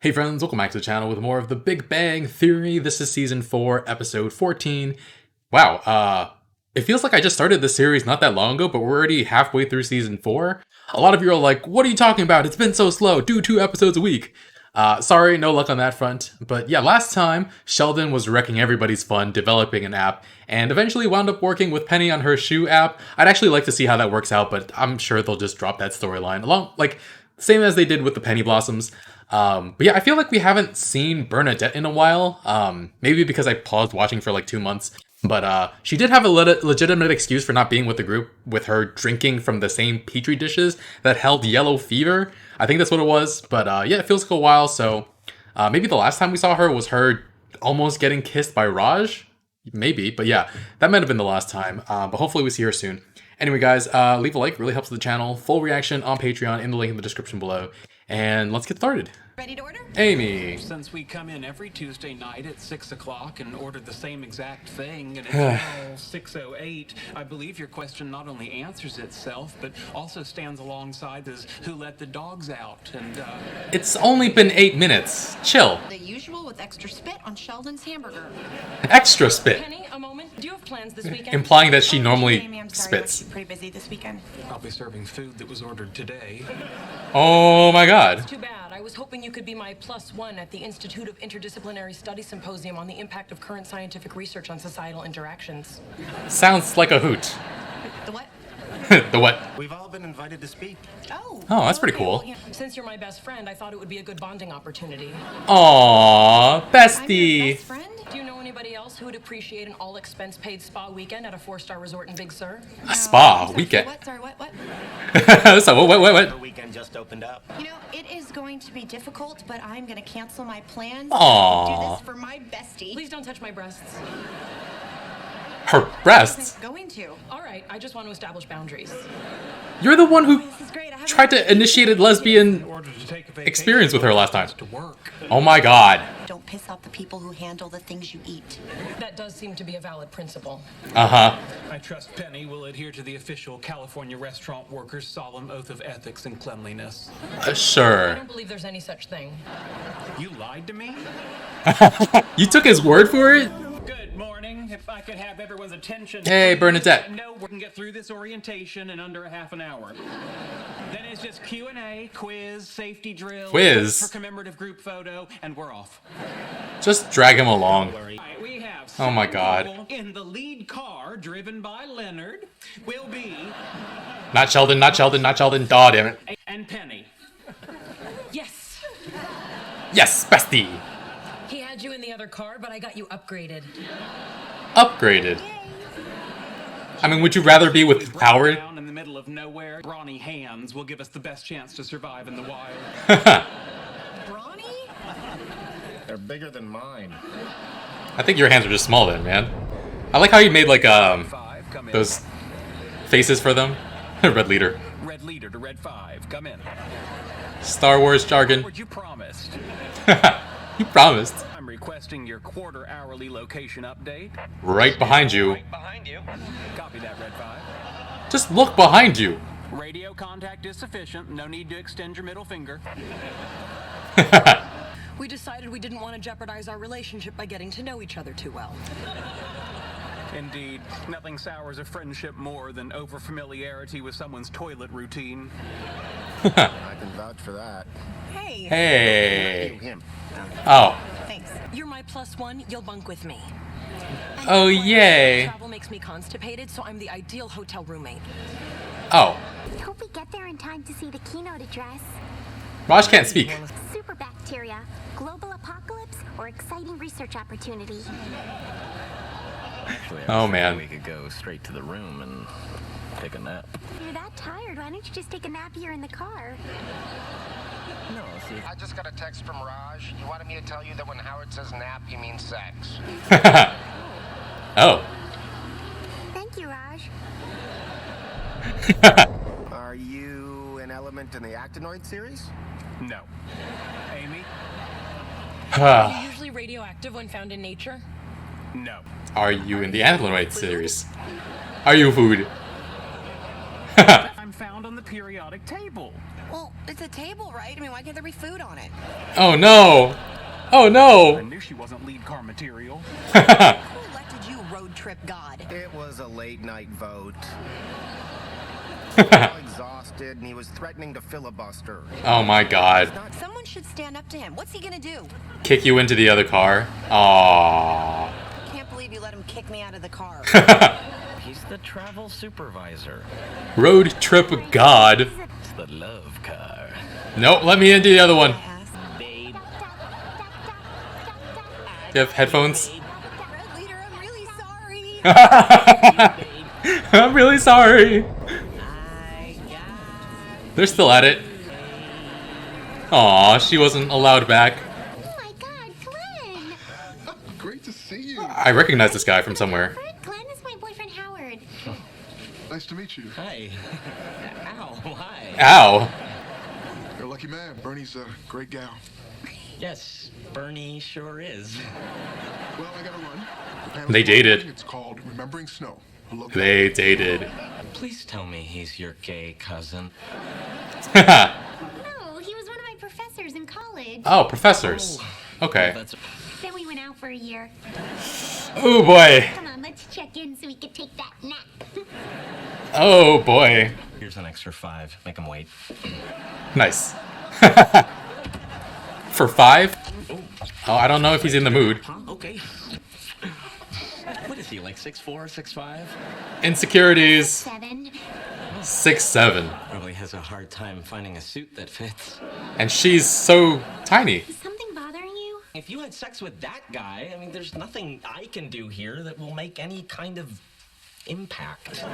Hey friends, welcome back to the channel with more of the Big Bang Theory. This is season 4, episode 14. Wow, it feels like I just started this series not that long ago, but we're already halfway through season 4. A lot of you are like, what are you talking about? It's been so slow. Do 2 episodes a week. Sorry, no luck on that front. But yeah, last time, Sheldon was wrecking everybody's fun developing an app, and eventually wound up working with Penny on her shoe app. I'd actually like to see how that works out, but I'm sure they'll just drop that storyline along, same as they did with the Penny Blossoms. But yeah, I feel like we haven't seen Bernadette in a while. Maybe because I paused watching for like 2 months. But she did have a legitimate excuse for not being with the group, with her drinking from the same petri dishes that held yellow fever. I think that's what it was. But yeah, it feels like a while. So maybe the last time we saw her was her almost getting kissed by Raj. Maybe, but yeah, that might have been the last time. But hopefully we see her soon. Anyway, guys, leave a like, really helps the channel. Full reaction on Patreon in the link in the description below. And let's get started. Ready to order? Amy. Since we come in every Tuesday night at 6 o'clock and order the same exact thing, and it's now 6:08, I believe your question not only answers itself, but also stands alongside as who let the dogs out, and It's only been 8 minutes. Chill. The usual with extra spit on Sheldon's hamburger. Extra spit. Penny, a moment. Do you have plans this weekend? Implying that she normally Amy, I'm sorry, spits. but pretty busy this weekend. I'll be serving food that was ordered today. Oh my god. Too bad. I was hoping you could be my +1 at the Institute of Interdisciplinary Study Symposium on the impact of current scientific research on societal interactions. Sounds like a hoot. The what? The what? We've all been invited to speak. Oh. Oh, that's pretty okay, cool. well, yeah. Since you're my best friend, I thought it would be a good bonding opportunity. Aww, I'm your bestie. best friend? Do you know anybody else who would appreciate an all-expense-paid spa weekend at a 4-star resort in Big Sur? A spa I'm sorry, weekend. What? Sorry, what? So what? The weekend just opened up. You know, it is going to be difficult, but I'm going to cancel my plans. Aw. Do this for my bestie. Please don't touch my breasts. Her breasts. I'm going to. All right, I just want to establish boundaries. You're the one who This is great. I have tried to initiate a lesbian experience with her last time. To work. Oh my god. Don't piss off the people who handle the things you eat. That does seem to be a valid principle. Uh-huh. I trust Penny will adhere to the official California restaurant workers' solemn oath of ethics and cleanliness. I Sure. don't believe there's any such thing. You lied to me? You took his word for it? Good morning. If I could have everyone's attention. Hey, Bernadette. No, we can get through this orientation in under a half an hour. Then it's just Q&A, quiz, safety drill, Quiz? for commemorative group photo, and we're off. Just drag him along. All right, we have Oh my 7 God. people in the lead car driven by Leonard will be Not Sheldon. Aw, damn it. and Penny. Yes! Yes, bestie. He had you in the other car, but I got you upgraded. Upgraded. I mean, would you rather be with Howard? Down in the middle of nowhere, brawny hands will give us the best chance to survive in the wild. Brawny? They're bigger than mine. I think your hands are just small then, man. I like how you made like 5, come in. those faces for them. Red leader. Red leader to red 5, come in. Star Wars jargon. What you promised. You promised. I'm requesting your quarter hourly location update. Right behind you. Behind you. Copy that, red 5. Just look behind you. Radio contact is sufficient. No need to extend your middle finger. We decided we didn't want to jeopardize our relationship by getting to know each other too well. Indeed, nothing sours a friendship more than overfamiliarity with someone's toilet routine. I can vouch for that. Hey. Hey. Him. Oh. Thanks. You're my +1, you'll bunk with me. Oh, yay. Travel makes me constipated, so I'm the ideal hotel roommate. Oh. Hope we get there in time to see the keynote address. Raj can't speak. Super bacteria, global apocalypse, or exciting research opportunity. Actually, Oh, man. We could go straight to the room and take a nap. If you're that tired, why don't you just take a nap here in the car? No, see. I just got a text from Raj. He wanted me to tell you that when Howard says nap, he means sex. Oh. Thank you, Raj. Are you an element in the Actinoid series? No. Amy? Are you usually radioactive when found in nature? No. Are you in the Antholoid series? Are you food? I'm time found on the periodic table. Well, it's a table, right? I mean, why can't there be food on it? Oh no! Oh I no! knew she wasn't lead car material. Who elected you road trip god? It was a late night vote. He was all exhausted and he was threatening to filibuster. Oh my god. Someone should stand up to him. What's he gonna do? Kick you into the other car. Aww. Can't believe you let him kick me out of the car. He's the travel supervisor. Road trip god. It's the love car. Nope, let me into the other one. Babe. You have headphones? Red leader, I'm really sorry. I'm really sorry. They're still at it. Aw, she wasn't allowed back. Oh my god, Glenn! Great to see you. I recognize this guy from somewhere. Glenn is my boyfriend Howard. Nice to meet you. Hi. Ow, hi. Ow. You're a lucky man. Bernie's a great gal. Yes, Bernie sure is. Well, I gotta run. The panel's They dated. It's called Remembering Snow. I love They dated. Please tell me he's your gay cousin. No, he was one of my professors in college. Oh, professors. Okay. That's Then we went out for a year. Oh boy. Come on, let's check in so we can take that nap. Oh boy. Here's an extra 5. Make him wait. Nice. For 5? Oh, I don't know if he's in the mood. Huh? Okay. What is he, like 6'4", 6'5"? Insecurities. 7. 6'7". Probably has a hard time finding a suit that fits. And she's so tiny. Is something bothering you? If you had sex with that guy, I mean, there's nothing I can do here that will make any kind of impact.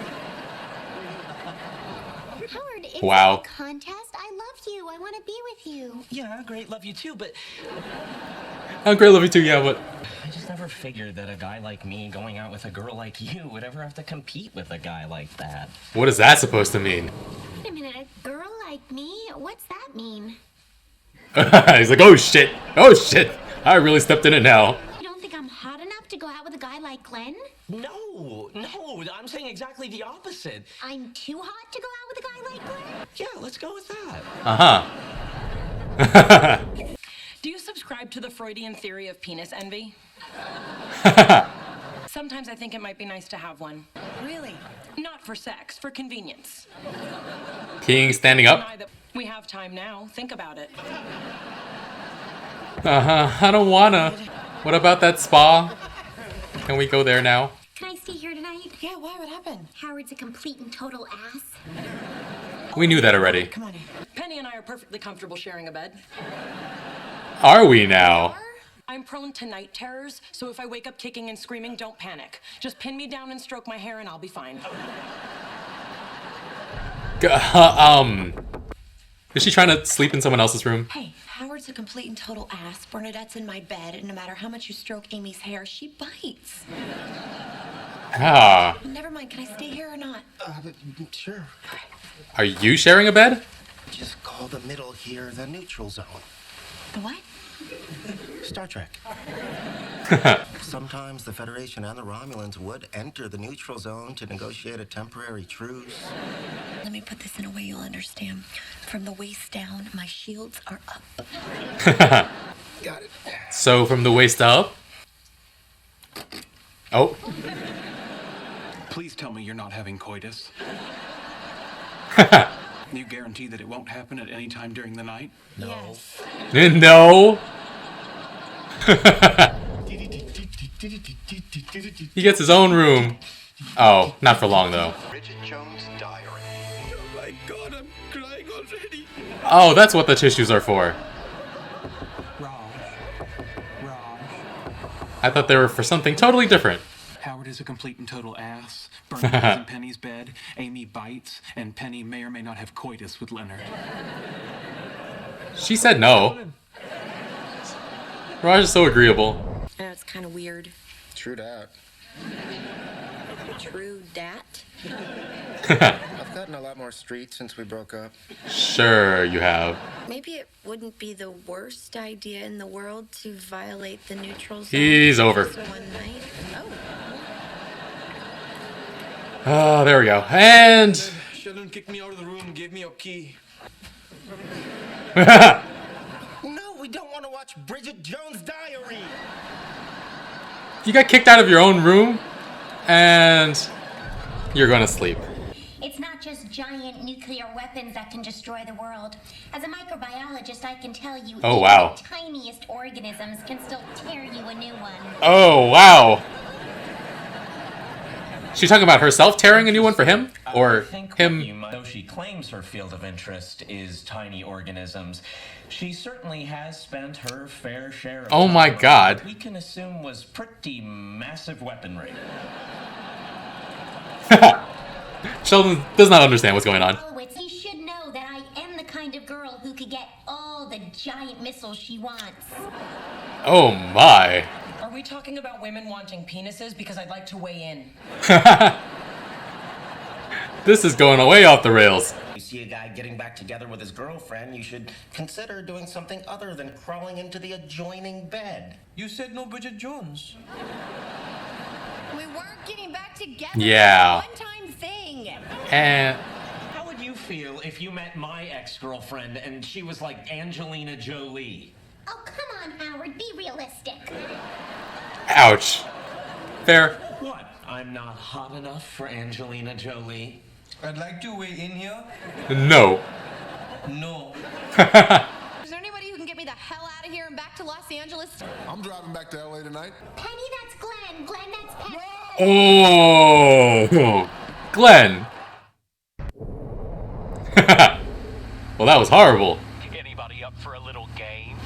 Howard, it's Wow. a contest. I love you. I want to be with you. Yeah, great, love you too, but Oh, great, love you too, yeah, but... I just never figured that a guy like me going out with a girl like you would ever have to compete with a guy like that. What is that supposed to mean? Wait a minute, a girl like me? What's that mean? He's like, oh shit. Oh shit. I really stepped in it now. You don't think I'm hot enough to go out with a guy like Glenn? No, I'm saying exactly the opposite. I'm too hot to go out with a guy like Glenn? Yeah, let's go with that. Uh-huh. Do you subscribe to the Freudian theory of penis envy? Sometimes I think it might be nice to have one. Really? Not for sex, for convenience. King standing up. Deny that we have time now. Think about it. I don't wanna. What about that spa? Can we go there now? Can I stay here tonight? Yeah, why? What happened? Howard's a complete and total ass. We knew that already. Come on in. Penny and I are perfectly comfortable sharing a bed. Are we now? I'm prone to night terrors, so if I wake up kicking and screaming, don't panic. Just pin me down and stroke my hair and I'll be fine. Is she trying to sleep in someone else's room? Hey, Howard's a complete and total ass. Bernadette's in my bed, and no matter how much you stroke Amy's hair, she bites. Ah. Never mind, can I stay here or not? Sure. Are you sharing a bed? Just call the middle here the neutral zone. The what? Star Trek. Sometimes the Federation and the Romulans would enter the neutral zone to negotiate a temporary truce. Let me put this in a way you'll understand. From the waist down, my shields are up. Got it. So from the waist up? Oh. Please tell me you're not having coitus. You guarantee that it won't happen at any time during the night? Yes. No. He gets his own room. Oh, not for long though. Bridget Jones' Diary. Oh my god, I'm crying already. Oh, that's what the tissues are for. Wrong. I thought they were for something totally different. Howard is a complete and total ass. Bernie is in Penny's bed. Amy bites, and Penny may or may not have coitus with Leonard. She said no. Raj is so agreeable. I know it's kind of weird. True dat. True dat? I've gotten a lot more street since we broke up. Sure you have. Maybe it wouldn't be the worst idea in the world to violate the neutral zone. He's over. Just one night. Oh. Oh, there we go. And Sheldon kicked me out of the room and gave me your key. No, we don't want to watch Bridget Jones' Diary. You got kicked out of your own room, and you're gonna sleep. It's not just giant nuclear weapons that can destroy the world. As a microbiologist, I can tell you Oh, even wow. the tiniest organisms can still tear you a new one. Oh, wow. She talking about herself tearing a new one for him? Or him? Though she claims her field of interest is tiny organisms, she certainly has spent her fair share of Oh my time God. what we can assume was pretty massive weaponry. Sheldon does not understand what's going on. He should know that I am the kind of girl who could get all the giant missiles she wants. Oh my. Are we talking about women wanting penises? Because I'd like to weigh in. This is going way off the rails. You see a guy getting back together with his girlfriend, you should consider doing something other than crawling into the adjoining bed. You said no Bridget Jones. We weren't getting back together. Yeah. One-time thing. And How would you feel if you met my ex-girlfriend and she was like Angelina Jolie? Oh, come on, Howard, be realistic. ouch. Fair. What? I'm not hot enough for Angelina Jolie? I'd like to weigh in here. No. No. Is there anybody who can get me the hell out of here and back to Los Angeles? I'm driving back to LA tonight. Penny, that's Glenn. Glenn, that's Penny. Oh, Glenn. Well, that was horrible. Anybody up for a little game?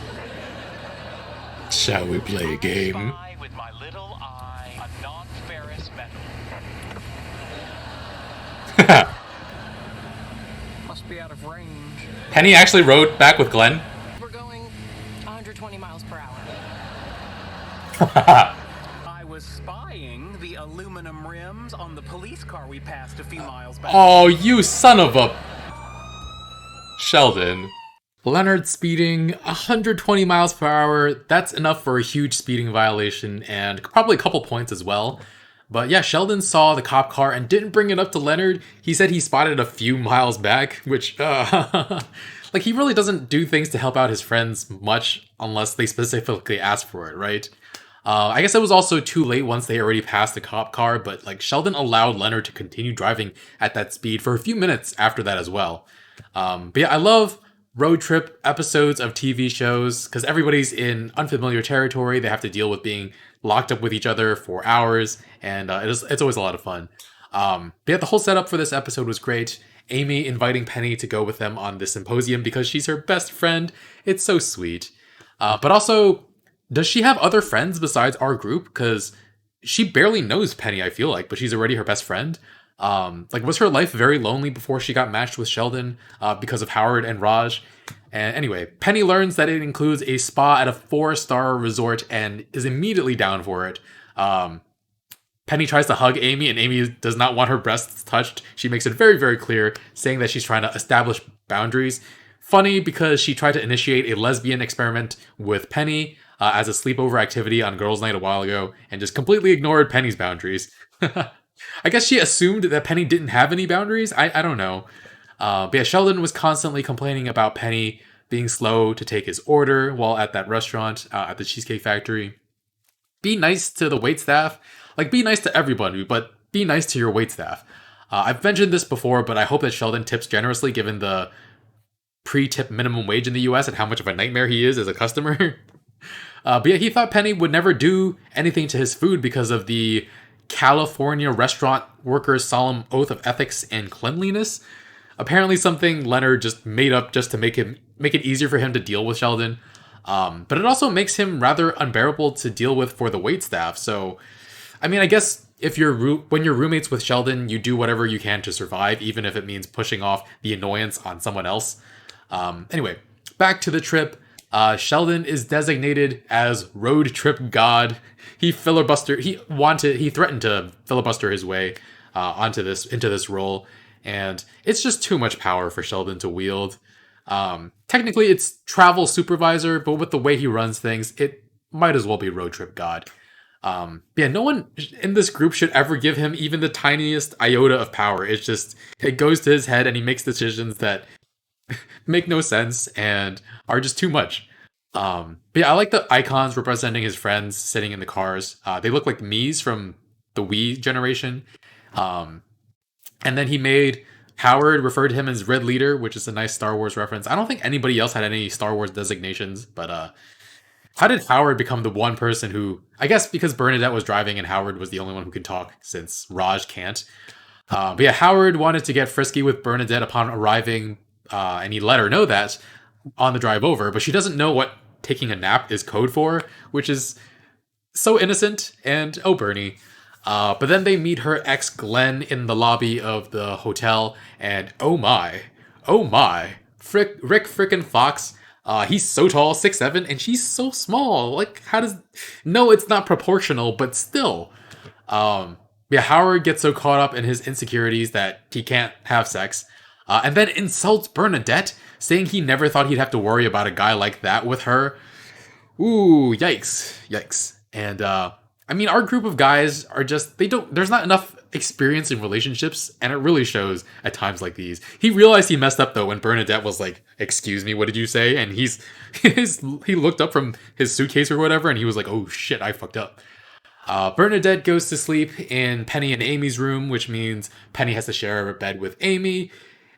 Shall we play a game? Spy with my little eye, a non-ferrous metal. Must be out of range. Penny actually rode back with Glenn. We're going 120 miles per hour. I was spying the aluminum rims on the police car we passed a few miles back. Oh, you son of a... Sheldon. Leonard speeding 120 miles per hour. That's enough for a huge speeding violation and probably a couple points as well. But yeah, Sheldon saw the cop car and didn't bring it up to Leonard. He said he spotted a few miles back, which, like, he really doesn't do things to help out his friends much unless they specifically ask for it, right? I guess it was also too late once they already passed the cop car, but like Sheldon allowed Leonard to continue driving at that speed for a few minutes after that as well. But yeah, I love road trip episodes of TV shows because everybody's in unfamiliar territory. They have to deal with being locked up with each other for hours, and it's always a lot of fun. But yeah, the whole setup for this episode was great. Amy inviting Penny to go with them on the symposium because she's her best friend. It's so sweet. But also, does she have other friends besides our group? Because she barely knows Penny, I feel like, but she's already her best friend. Like, was her life very lonely before she got matched with Sheldon because of Howard and Raj? And anyway, Penny learns that it includes a spa at a 4-star resort and is immediately down for it. Penny tries to hug Amy, and Amy does not want her breasts touched. She makes it very, very clear, saying that she's trying to establish boundaries. Funny because she tried to initiate a lesbian experiment with Penny as a sleepover activity on Girls' Night a while ago, and just completely ignored Penny's boundaries. I guess she assumed that Penny didn't have any boundaries? I don't know. But yeah, Sheldon was constantly complaining about Penny being slow to take his order while at that restaurant at the Cheesecake Factory. Be nice to the waitstaff. Like, be nice to everybody, but be nice to your waitstaff. I've mentioned this before, but I hope that Sheldon tips generously given the pre-tip minimum wage in the US and how much of a nightmare he is as a customer. But yeah, he thought Penny would never do anything to his food because of the California restaurant workers' solemn oath of ethics and cleanliness. Apparently something Leonard just made up just to make it easier for him to deal with Sheldon. But it also makes him rather unbearable to deal with for the waitstaff. So, I mean, I guess if when you're roommates with Sheldon, you do whatever you can to survive, even if it means pushing off the annoyance on someone else. Anyway, back to the trip. Sheldon is designated as road trip god. He threatened to filibuster his way into this role, and it's just too much power for Sheldon to wield. Technically, it's travel supervisor, but with the way he runs things, it might as well be road trip god. Yeah, no one in this group should ever give him even the tiniest iota of power. It's just, it goes to his head and he makes decisions that make no sense and are just too much. But yeah, I like the icons representing his friends sitting in the cars. They look like Mii's from the Wii generation. Um, and then he made Howard refer to him as Red Leader, which is a nice Star Wars reference. I don't think anybody else had any Star Wars designations, but how did Howard become the one person who, I guess because Bernadette was driving and Howard was the only one who could talk since Raj can't. But yeah, Howard wanted to get frisky with Bernadette upon arriving, and he let her know that on the drive over, but she doesn't know what taking a nap is code for, which is so innocent, and oh, Bernie. But then they meet her ex Glenn in the lobby of the hotel, and oh my, Rick frickin' Fox. He's so tall, 6'7", and she's so small. Like, how does? No, it's not proportional, but still. Yeah, Howard gets so caught up in his insecurities that he can't have sex, and then insults Bernadette, saying he never thought he'd have to worry about a guy like that with her. Ooh, yikes. And I mean, our group of guys are just, there's not enough experience in relationships, and it really shows at times like these. He realized he messed up though when Bernadette was like, "Excuse me, what did you say?" And he looked up from his suitcase or whatever, and he was like, "Oh shit, I fucked up." Bernadette goes to sleep in Penny and Amy's room, which means Penny has to share a bed with Amy.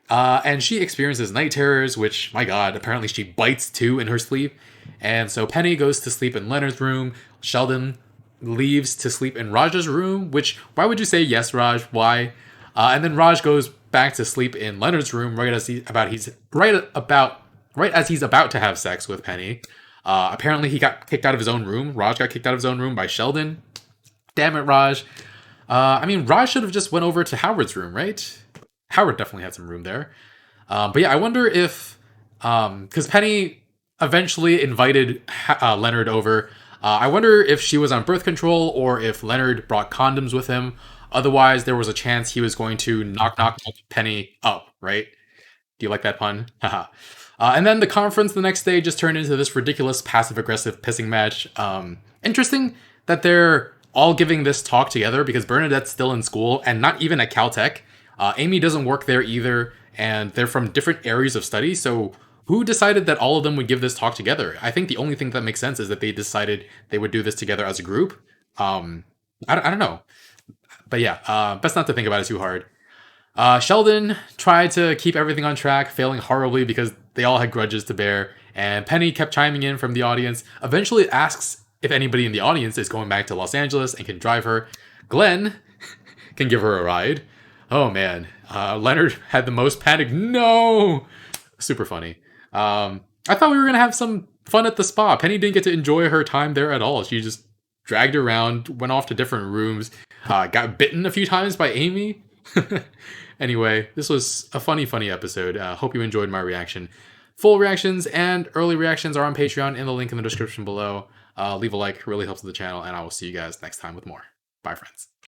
And she experiences night terrors, which, my god, apparently she bites too in her sleep. And so Penny goes to sleep in Leonard's room. Sheldon leaves to sleep in Raj's room, which, why would you say yes, Raj? Why? And then Raj goes back to sleep in Leonard's room right as he's about to have sex with Penny. Apparently he got kicked out of his own room. Raj got kicked out of his own room by Sheldon. Damn it, Raj. I mean, Raj should have just went over to Howard's room, right? Howard definitely had some room there. But yeah, I wonder if, because Penny eventually invited Leonard over. I wonder if she was on birth control or if Leonard brought condoms with him. Otherwise, there was a chance he was going to knock Penny up, right? Do you like that pun? Haha. And then the conference the next day just turned into this ridiculous passive-aggressive pissing match. Interesting that they're all giving this talk together because Bernadette's still in school and not even at Caltech. Amy doesn't work there either, and they're from different areas of study, so who decided that all of them would give this talk together? I think the only thing that makes sense is that they decided they would do this together as a group. I don't know. But yeah, best not to think about it too hard. Sheldon tried to keep everything on track, failing horribly because they all had grudges to bear, and Penny kept chiming in from the audience, eventually asks if anybody in the audience is going back to Los Angeles and can drive her. Glenn can give her a ride. Oh man, Leonard had the most panic. No! Super funny. I thought we were going to have some fun at the spa. Penny didn't get to enjoy her time there at all. She just dragged around, went off to different rooms, got bitten a few times by Amy. Anyway, this was a funny episode. Hope you enjoyed my reaction. Full reactions and early reactions are on Patreon in the link in the description below. Leave a like, really helps the channel, and I will see you guys next time with more. Bye, friends.